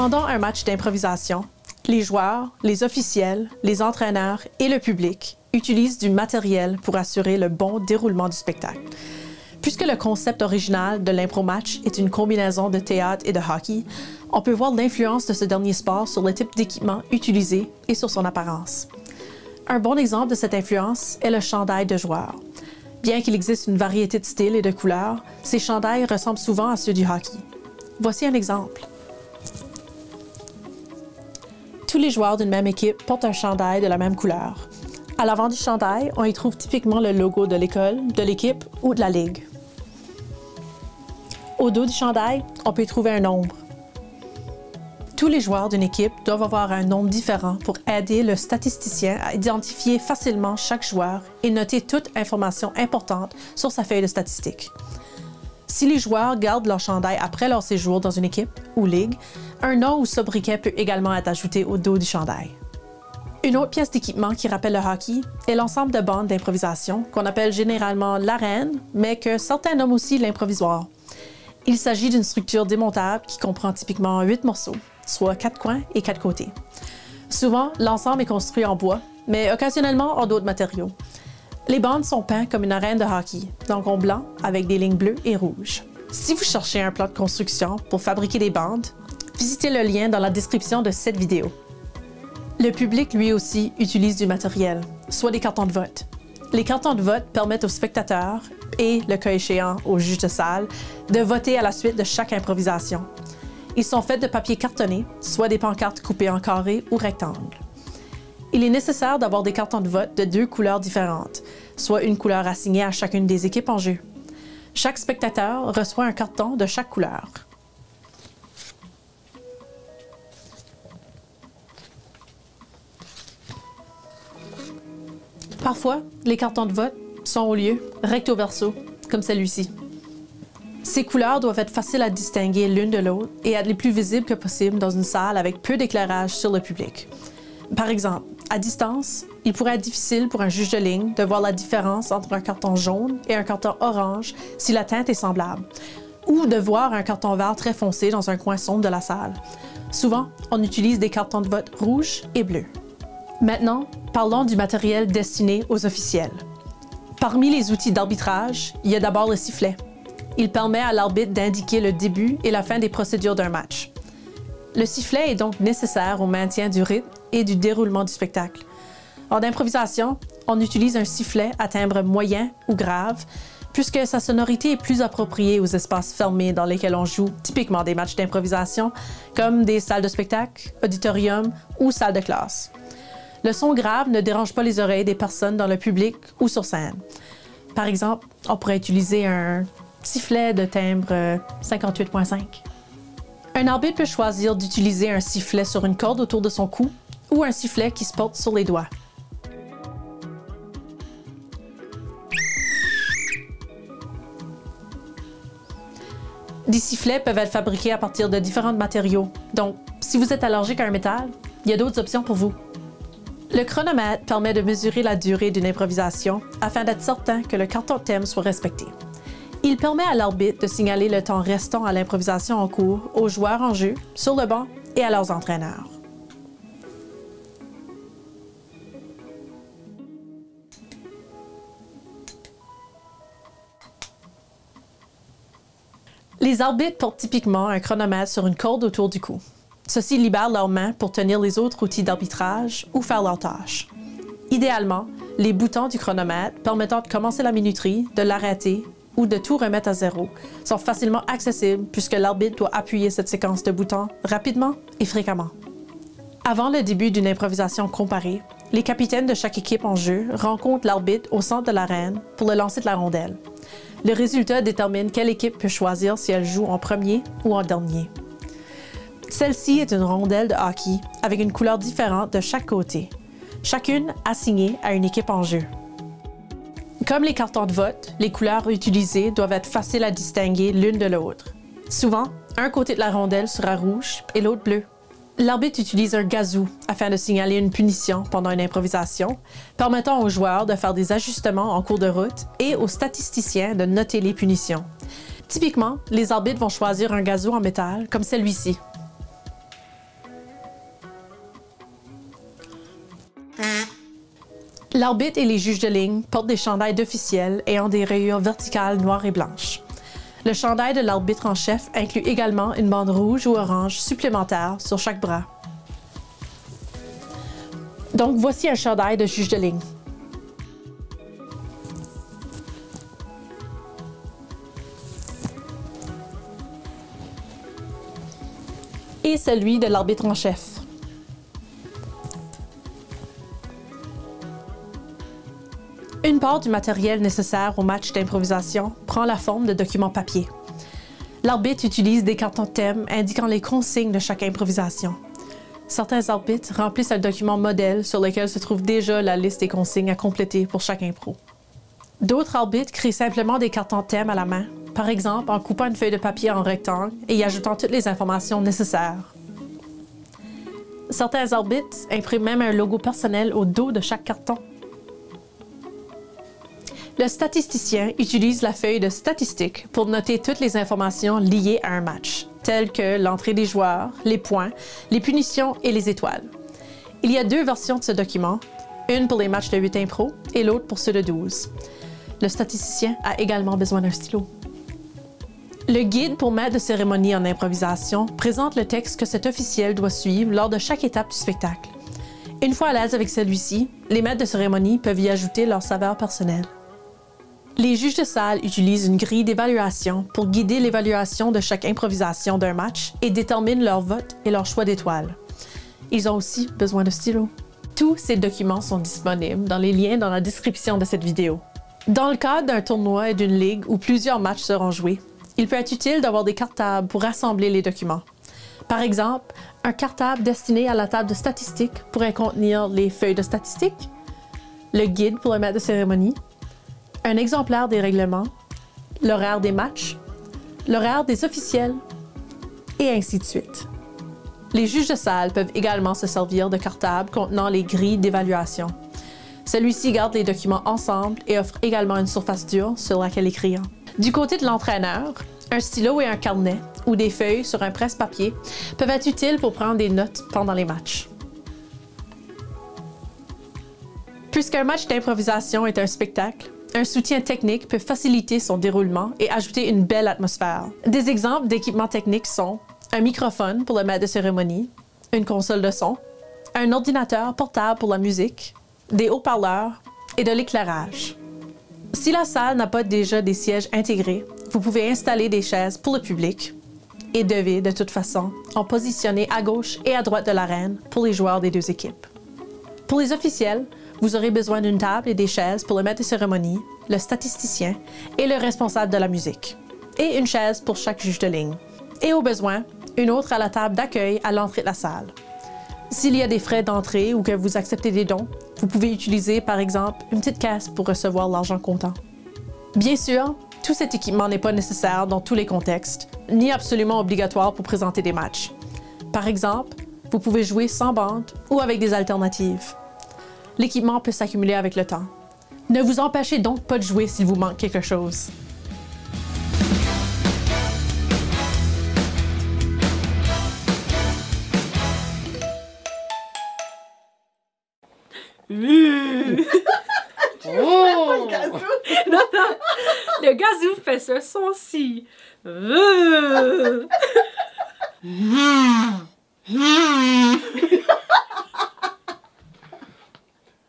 Pendant un match d'improvisation, les joueurs, les officiels, les entraîneurs et le public utilisent du matériel pour assurer le bon déroulement du spectacle. Puisque le concept original de l'impro-match est une combinaison de théâtre et de hockey, on peut voir l'influence de ce dernier sport sur le type d'équipement utilisé et sur son apparence. Un bon exemple de cette influence est le chandail de joueur. Bien qu'il existe une variété de styles et de couleurs, ces chandails ressemblent souvent à ceux du hockey. Voici un exemple. Tous les joueurs d'une même équipe portent un chandail de la même couleur. À l'avant du chandail, on y trouve typiquement le logo de l'école, de l'équipe ou de la ligue. Au dos du chandail, on peut y trouver un nombre. Tous les joueurs d'une équipe doivent avoir un nombre différent pour aider le statisticien à identifier facilement chaque joueur et noter toute information importante sur sa feuille de statistiques. Si les joueurs gardent leur chandail après leur séjour dans une équipe ou ligue, un nom ou sobriquet peut également être ajouté au dos du chandail. Une autre pièce d'équipement qui rappelle le hockey est l'ensemble de bandes d'improvisation qu'on appelle généralement l'arène, mais que certains nomment aussi l'improvisoire. Il s'agit d'une structure démontable qui comprend typiquement 8 morceaux, soit 4 coins et 4 côtés. Souvent, l'ensemble est construit en bois, mais occasionnellement en d'autres matériaux. Les bandes sont peintes comme une arène de hockey, donc en blanc avec des lignes bleues et rouges. Si vous cherchez un plan de construction pour fabriquer des bandes, visitez le lien dans la description de cette vidéo. Le public, lui aussi, utilise du matériel, soit des cartons de vote. Les cartons de vote permettent aux spectateurs et, le cas échéant, aux juges de salle, de voter à la suite de chaque improvisation. Ils sont faits de papier cartonné, soit des pancartes coupées en carrés ou rectangles. Il est nécessaire d'avoir des cartons de vote de 2 couleurs différentes, soit une couleur assignée à chacune des équipes en jeu. Chaque spectateur reçoit un carton de chaque couleur. Parfois, les cartons de vote sont au lieu, recto verso, comme celui-ci. Ces couleurs doivent être faciles à distinguer l'une de l'autre et être les plus visibles que possible dans une salle avec peu d'éclairage sur le public. Par exemple, à distance, il pourrait être difficile pour un juge de ligne de voir la différence entre un carton jaune et un carton orange si la teinte est semblable, ou de voir un carton vert très foncé dans un coin sombre de la salle. Souvent, on utilise des cartons de vote rouges et bleus. Maintenant, parlons du matériel destiné aux officiels. Parmi les outils d'arbitrage, il y a d'abord le sifflet. Il permet à l'arbitre d'indiquer le début et la fin des procédures d'un match. Le sifflet est donc nécessaire au maintien du rythme et du déroulement du spectacle. En improvisation, on utilise un sifflet à timbre moyen ou grave, puisque sa sonorité est plus appropriée aux espaces fermés dans lesquels on joue typiquement des matchs d'improvisation, comme des salles de spectacle, auditoriums ou salles de classe. Le son grave ne dérange pas les oreilles des personnes dans le public ou sur scène. Par exemple, on pourrait utiliser un sifflet de timbre 58.5. Un arbitre peut choisir d'utiliser un sifflet sur une corde autour de son cou ou un sifflet qui se porte sur les doigts. Des sifflets peuvent être fabriqués à partir de différents matériaux, donc si vous êtes allergique à un métal, il y a d'autres options pour vous. Le chronomètre permet de mesurer la durée d'une improvisation afin d'être certain que le carton thème soit respecté. Il permet à l'arbitre de signaler le temps restant à l'improvisation en cours aux joueurs en jeu, sur le banc et à leurs entraîneurs. Les arbitres portent typiquement un chronomètre sur une corde autour du cou. Ceux-ci libèrent leurs mains pour tenir les autres outils d'arbitrage ou faire leurs tâches. Idéalement, les boutons du chronomètre permettant de commencer la minuterie, de l'arrêter ou de tout remettre à zéro sont facilement accessibles puisque l'arbitre doit appuyer cette séquence de boutons rapidement et fréquemment. Avant le début d'une improvisation comparée, les capitaines de chaque équipe en jeu rencontrent l'arbitre au centre de l'arène pour le lancer de la rondelle. Le résultat détermine quelle équipe peut choisir si elle joue en premier ou en dernier. Celle-ci est une rondelle de hockey avec une couleur différente de chaque côté, chacune assignée à une équipe en jeu. Comme les cartons de vote, les couleurs utilisées doivent être faciles à distinguer l'une de l'autre. Souvent, un côté de la rondelle sera rouge et l'autre bleu. L'arbitre utilise un gazou afin de signaler une punition pendant une improvisation, permettant aux joueurs de faire des ajustements en cours de route et aux statisticiens de noter les punitions. Typiquement, les arbitres vont choisir un gazou en métal comme celui-ci. L'arbitre et les juges de ligne portent des chandails d'officiels ayant des rayures verticales noires et blanches. Le chandail de l'arbitre en chef inclut également une bande rouge ou orange supplémentaire sur chaque bras. Donc voici un chandail de juge de ligne. Et celui de l'arbitre en chef. Une part du matériel nécessaire au match d'improvisation prend la forme de documents papier. L'arbitre utilise des cartons thèmes indiquant les consignes de chaque improvisation. Certains arbitres remplissent un document modèle sur lequel se trouve déjà la liste des consignes à compléter pour chaque impro. D'autres arbitres créent simplement des cartons thèmes à la main, par exemple en coupant une feuille de papier en rectangle et y ajoutant toutes les informations nécessaires. Certains arbitres impriment même un logo personnel au dos de chaque carton. Le statisticien utilise la feuille de statistiques pour noter toutes les informations liées à un match, telles que l'entrée des joueurs, les points, les punitions et les étoiles. Il y a deux versions de ce document, une pour les matchs de 8 impro et l'autre pour ceux de 12. Le statisticien a également besoin d'un stylo. Le guide pour maître de cérémonie en improvisation présente le texte que cet officiel doit suivre lors de chaque étape du spectacle. Une fois à l'aise avec celui-ci, les maîtres de cérémonie peuvent y ajouter leur saveur personnelle. Les juges de salle utilisent une grille d'évaluation pour guider l'évaluation de chaque improvisation d'un match et déterminent leur vote et leur choix d'étoiles. Ils ont aussi besoin de stylos. Tous ces documents sont disponibles dans les liens dans la description de cette vidéo. Dans le cadre d'un tournoi et d'une ligue où plusieurs matchs seront joués, il peut être utile d'avoir des cartables pour rassembler les documents. Par exemple, un cartable destiné à la table de statistiques pourrait contenir les feuilles de statistiques, le guide pour le maître de cérémonie, un exemplaire des règlements, l'horaire des matchs, l'horaire des officiels, et ainsi de suite. Les juges de salle peuvent également se servir de cartables contenant les grilles d'évaluation. Celui-ci garde les documents ensemble et offre également une surface dure sur laquelle écrire. Du côté de l'entraîneur, un stylo et un carnet ou des feuilles sur un presse-papier peuvent être utiles pour prendre des notes pendant les matchs. Puisqu'un match d'improvisation est un spectacle, un soutien technique peut faciliter son déroulement et ajouter une belle atmosphère. Des exemples d'équipements techniques sont un microphone pour le maître de cérémonie, une console de son, un ordinateur portable pour la musique, des haut-parleurs et de l'éclairage. Si la salle n'a pas déjà des sièges intégrés, vous pouvez installer des chaises pour le public et devez, de toute façon, en positionner à gauche et à droite de l'arène pour les joueurs des deux équipes. Pour les officiels, vous aurez besoin d'une table et des chaises pour le maître de cérémonie, le statisticien et le responsable de la musique, et une chaise pour chaque juge de ligne. Et au besoin, une autre à la table d'accueil à l'entrée de la salle. S'il y a des frais d'entrée ou que vous acceptez des dons, vous pouvez utiliser par exemple une petite caisse pour recevoir l'argent comptant. Bien sûr, tout cet équipement n'est pas nécessaire dans tous les contextes, ni absolument obligatoire pour présenter des matchs. Par exemple, vous pouvez jouer sans bande ou avec des alternatives. L'équipement peut s'accumuler avec le temps. Ne vous empêchez donc pas de jouer s'il vous manque quelque chose. Oh! Non, non, le gazou fait ce son-ci.